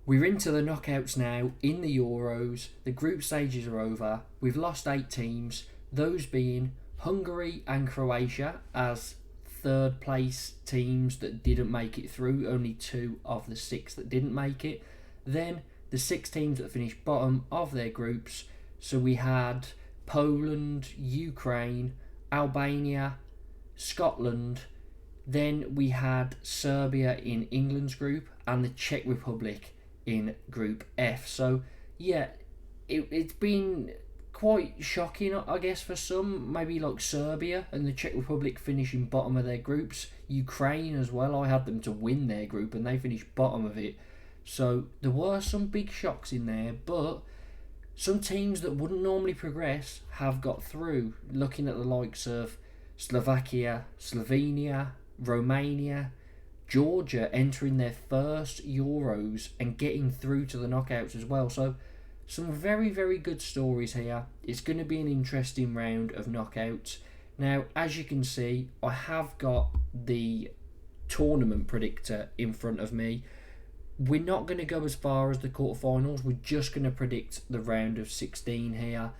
We're into the knockouts now in the Euros. The group stages are over. We've lost 8 teams, those being Hungary and Croatia as third place teams that didn't make it through, only 2 of the 6 that didn't make it. Then the 6 teams that finished bottom of their groups. So we had Poland, Ukraine, Albania, Scotland. Then we had Serbia in England's group and the Czech Republic in Group F. So, yeah, it's been quite shocking, I guess, for some. Maybe like Serbia and the Czech Republic finishing bottom of their groups. Ukraine as well. I had them to win their group and they finished bottom of it. So there were some big shocks in there, but some teams that wouldn't normally progress have got through. Looking at the likes of Slovakia, Slovenia, Romania, Georgia entering their first Euros and getting through to the knockouts as well. So some very, very good stories here. It's going to be an interesting round of knockouts. Now, as you can see, I have got the tournament predictor in front of me. We're not going to go as far as the quarterfinals. We're just going to predict the round of 16 here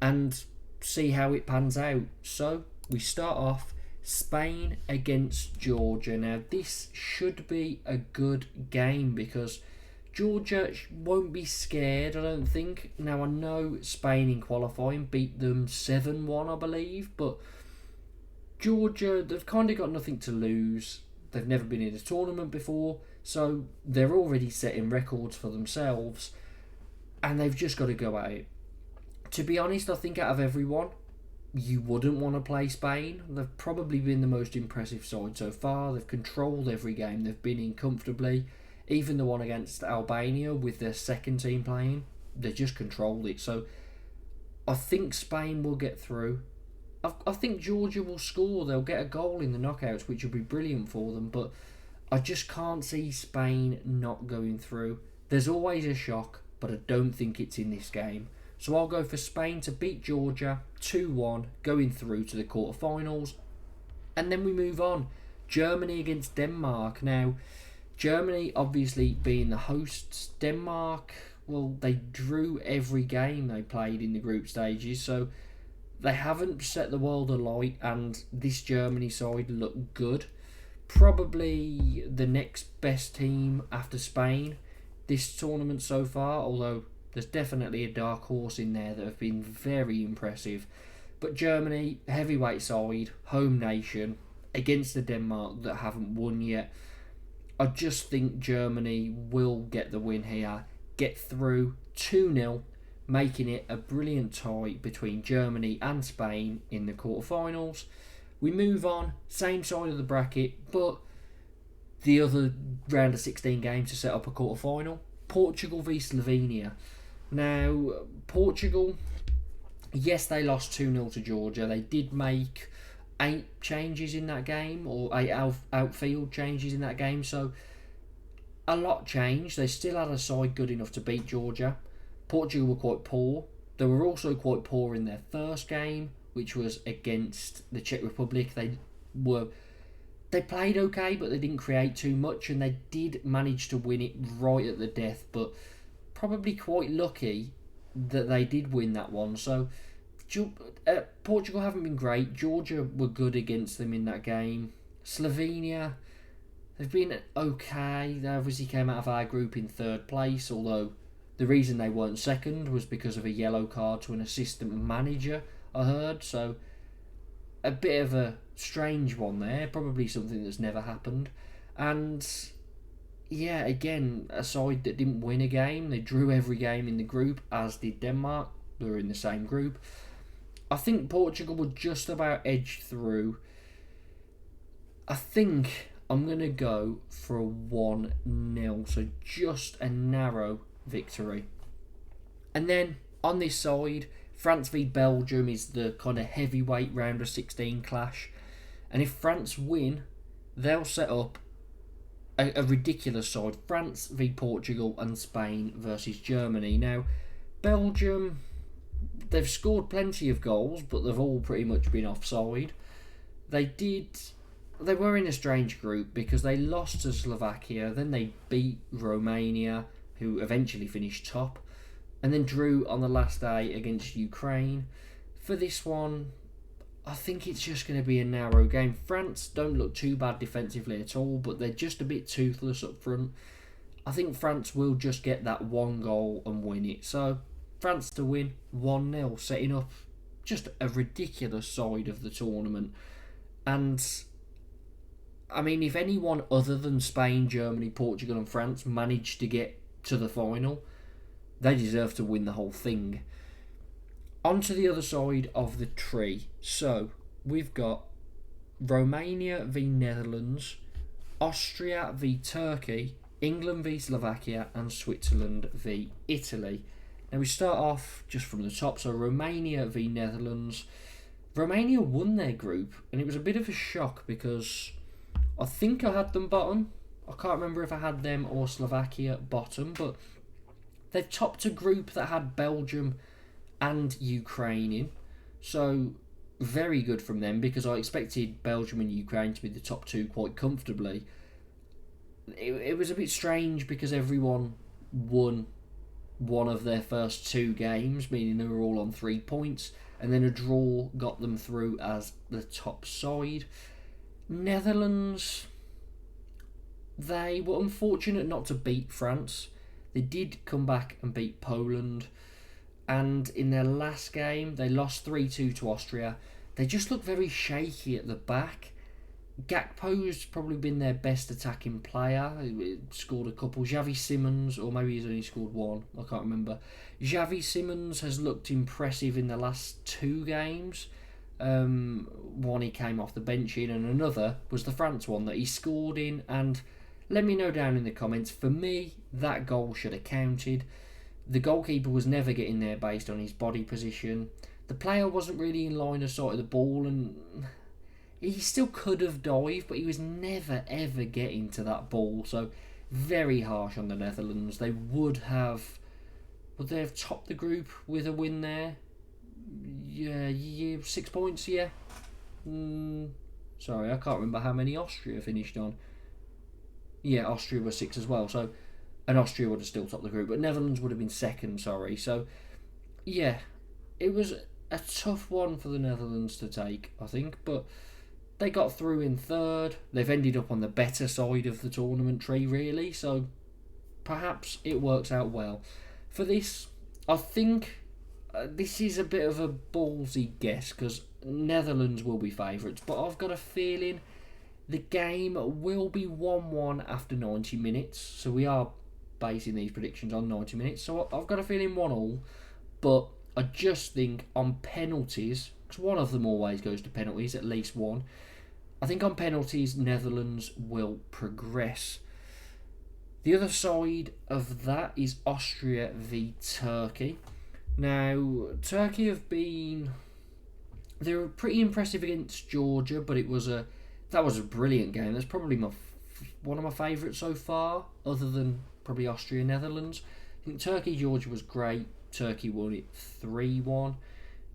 and see how it pans out. So we start off Spain against Georgia. Now this should be a good game because Georgia won't be scared, I don't think. Now I know Spain in qualifying beat them 7-1 I believe, but Georgia, they've kind of got nothing to lose. They've never been in a tournament before, so they're already setting records for themselves and they've just got to go at it. To be honest, I think out of everyone, you wouldn't want to play Spain. They've probably been the most impressive side so far. They've controlled every game they've been in comfortably. Even the one against Albania with their second team playing, they just controlled it. So I think Spain will get through. I think Georgia will score. They'll get a goal in the knockouts, which will be brilliant for them. But I just can't see Spain not going through. There's always a shock, but I don't think it's in this game. So I'll go for Spain to beat Georgia 2-1, going through to the quarterfinals. And then we move on. Germany against Denmark. Now, Germany obviously being the hosts. Denmark, well, they drew every game they played in the group stages. So they haven't set the world alight and this Germany side looked good. Probably the next best team after Spain this tournament so far, although there's definitely a dark horse in there that have been very impressive. But Germany, heavyweight side, home nation, against the Denmark that haven't won yet. I just think Germany will get the win here, get through 2-0, making it a brilliant tie between Germany and Spain in the quarterfinals. We move on, same side of the bracket, but the other round of 16 games to set up a quarterfinal. Portugal v Slovenia. Now, Portugal, yes, they lost 2-0 to Georgia. They did make 8 changes in that game, or 8 outfield changes in that game, so a lot changed. They still had a side good enough to beat Georgia. Portugal were quite poor. They were also quite poor in their first game, which was against the Czech Republic. They played okay, but they didn't create too much, and they did manage to win it right at the death, but probably quite lucky that they did win that one. So Portugal haven't been great. Georgia were good against them in that game. Slovenia, they've been okay. They obviously came out of our group in third place, although the reason they weren't second was because of a yellow card to an assistant manager, I heard. So a bit of a strange one there, probably something that's never happened. And yeah, again, a side that didn't win a game. They drew every game in the group, as did Denmark. They were in the same group. I think Portugal would just about edge through. I think I'm going to go for a 1-0, so just a narrow victory. And then on this side, France v Belgium is the kind of heavyweight round of 16 clash. And if France win, they'll set up a ridiculous side. France v Portugal and Spain versus Germany. Now, Belgium, they've scored plenty of goals, but they've all pretty much been offside. They were in a strange group because they lost to Slovakia, then they beat Romania, who eventually finished top, and then drew on the last day against Ukraine. For this one, I think it's just going to be a narrow game. France don't look too bad defensively at all, but they're just a bit toothless up front. I think France will just get that one goal and win it. So, France to win 1-0, setting up just a ridiculous side of the tournament. And, I mean, if anyone other than Spain, Germany, Portugal and France managed to get to the final, they deserve to win the whole thing. On to the other side of the tree. So, we've got Romania v Netherlands, Austria v Turkey, England v Slovakia, and Switzerland v Italy. Now we start off just from the top. So Romania v Netherlands. Romania won their group, and it was a bit of a shock because I think I had them bottom. I can't remember if I had them or Slovakia bottom, but they topped a group that had Belgium and Ukraine in. So very good from them, because I expected Belgium and Ukraine to be the top two quite comfortably. It was a bit strange because everyone won one of their first two games, meaning they were all on 3 points, and then a draw got them through as the top side. Netherlands, they were unfortunate not to beat France. They did come back and beat Poland, and in their last game they lost 3-2 to Austria. They just look very shaky at the back. Gakpo's probably been their best attacking player. He scored a couple. Xavi Simons, or maybe he's only scored one, I can't remember. Xavi Simons has looked impressive in the last two games. One he came off the bench in, and another was the France one that he scored in. And let me know down in the comments, for me, that goal should have counted. The goalkeeper was never getting there based on his body position. The player wasn't really in line of sight of the ball, and he still could have dived, but he was never ever getting to that ball. So very harsh on the Netherlands. They would they have topped the group with a win there? Yeah, 6 points, yeah. Sorry, I can't remember how many Austria finished on. Yeah, Austria were 6 as well. So, and Austria would have still topped the group, but Netherlands would have been second, sorry. So, yeah, it was a tough one for the Netherlands to take, I think, but they got through in third. They've ended up on the better side of the tournament tree, really, so perhaps it works out well. For this, I think this is a bit of a ballsy guess, because Netherlands will be favourites, but I've got a feeling the game will be 1-1 after 90 minutes, so we are basing these predictions on 90 minutes, so I've got a feeling 1-1, but I just think on penalties, because one of them always goes to penalties, at least one. I think on penalties, Netherlands will progress. The other side of that is Austria v Turkey. Now, Turkey they were pretty impressive against Georgia, but that was a brilliant game. That's probably one of my favourites so far, other than probably Austria and Netherlands. I think Turkey-Georgia was great. Turkey won it 3-1.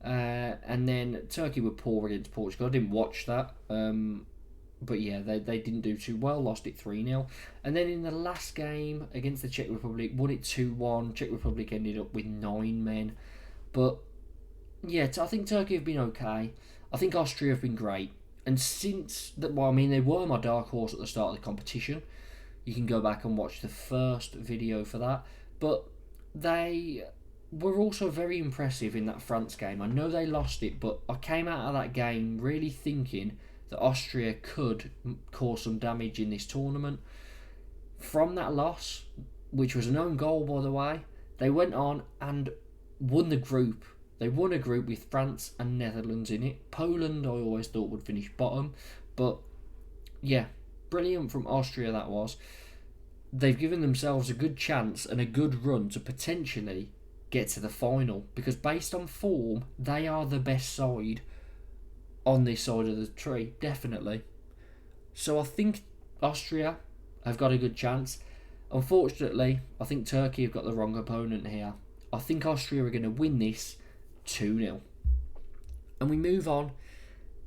And then Turkey were poor against Portugal. I didn't watch that. But yeah, they didn't do too well. Lost it 3-0. And then in the last game against the Czech Republic, won it 2-1. Czech Republic ended up with 9 men. But yeah, I think Turkey have been okay. I think Austria have been great. And since that, well, I mean, they were my dark horse at the start of the competition. You can go back and watch the first video for that. But they were also very impressive in that France game. I know they lost it, but I came out of that game really thinking that Austria could cause some damage in this tournament. From that loss, which was an own goal, by the way, they went on and won the group. They won a group with France and Netherlands in it. Poland, I always thought, would finish bottom. But, yeah, brilliant from Austria that was. They've given themselves a good chance and a good run to potentially get to the final, because based on form, they are the best side on this side of the tree, definitely. So I think Austria have got a good chance. Unfortunately, I think Turkey have got the wrong opponent here. I think Austria are going to win this 2-0. And we move on.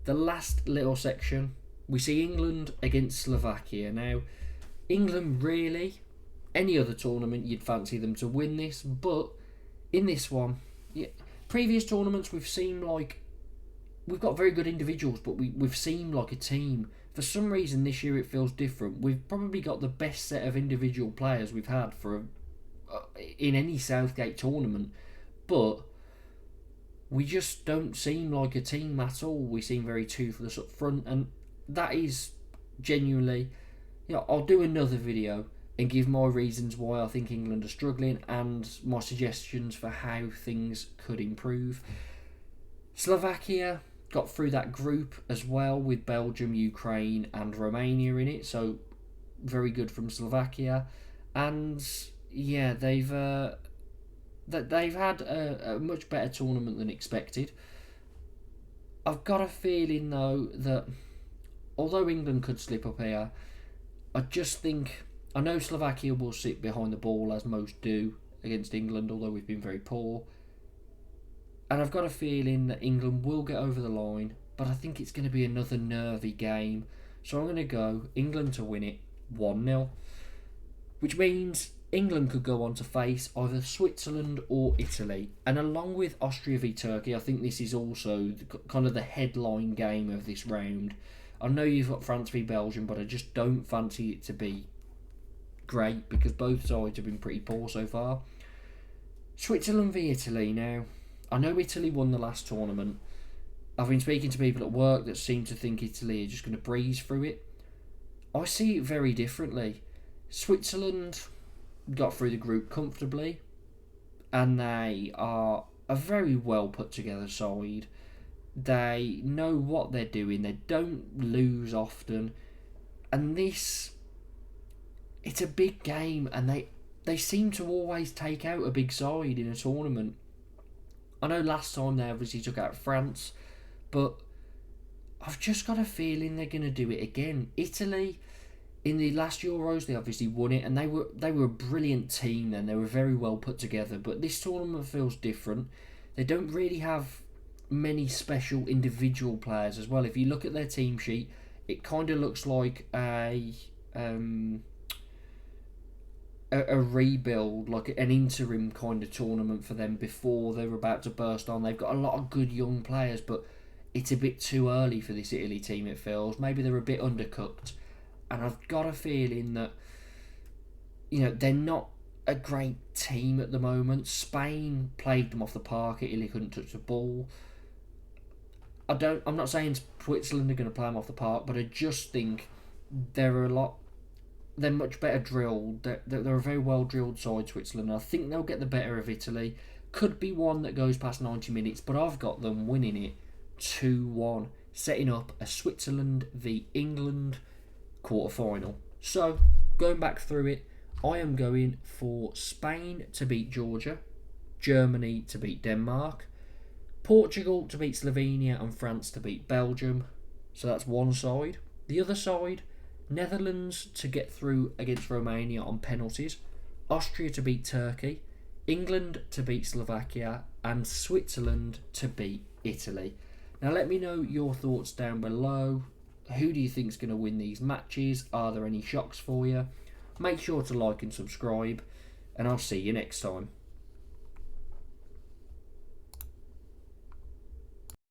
The last little section, we see England against Slovakia. Now, England really Any other tournament, you'd fancy them to win this, but in this one, yeah, previous tournaments we've seemed like we've got very good individuals, but we've seemed like a team. For some reason, this year it feels different. We've probably got the best set of individual players we've had in any Southgate tournament, but we just don't seem like a team at all. We seem very toothless up front, and that is genuinely, I'll do another video and give my reasons why I think England are struggling and my suggestions for how things could improve. Slovakia got through that group as well with Belgium, Ukraine and Romania in it, so very good from Slovakia. And yeah, they've had a much better tournament than expected. I've got a feeling though that although England could slip up here, I know Slovakia will sit behind the ball as most do against England, although we've been very poor. And I've got a feeling that England will get over the line, but I think it's going to be another nervy game. So I'm going to go England to win it 1-0, which means England could go on to face either Switzerland or Italy. And along with Austria v Turkey, I think this is also kind of the headline game of this round. I know you've got France v Belgium, but I just don't fancy it to be great because both sides have been pretty poor so far. Switzerland v Italy now. I know Italy won the last tournament. I've been speaking to people at work that seem to think Italy are just going to breeze through it. I see it very differently. Switzerland got through the group comfortably, and they are a very well put together side. They know what they're doing. They don't lose often, and it's a big game, and they seem to always take out a big side in a tournament. I know last time they obviously took out France, but I've just got a feeling they're going to do it again. Italy, in the last Euros, they obviously won it, and they were a brilliant team then. They were very well put together, but this tournament feels different. They don't really have many special individual players as well. If you look at their team sheet, it kind of looks like a rebuild, like an interim kind of tournament for them before they were about to burst on. They've got a lot of good young players, but it's a bit too early for this Italy team, it feels. Maybe they're a bit undercooked. And I've got a feeling that, they're not a great team at the moment. Spain played them off the park. Italy couldn't touch the ball. I'm not saying Switzerland are going to play them off the park, but I just think they're much better drilled. They're a very well drilled side, Switzerland. I think they'll get the better of Italy. Could be one that goes past 90 minutes, but I've got them winning it 2-1, setting up a Switzerland v England quarter-final. So, going back through it, I am going for Spain to beat Georgia, Germany to beat Denmark, Portugal to beat Slovenia, and France to beat Belgium. So that's one side. The other side, Netherlands to get through against Romania on penalties, Austria to beat Turkey, England to beat Slovakia, and Switzerland to beat Italy. Now let me know your thoughts down below. Who do you think is going to win these matches? Are there any shocks for you? Make sure to like and subscribe, and I'll see you next time.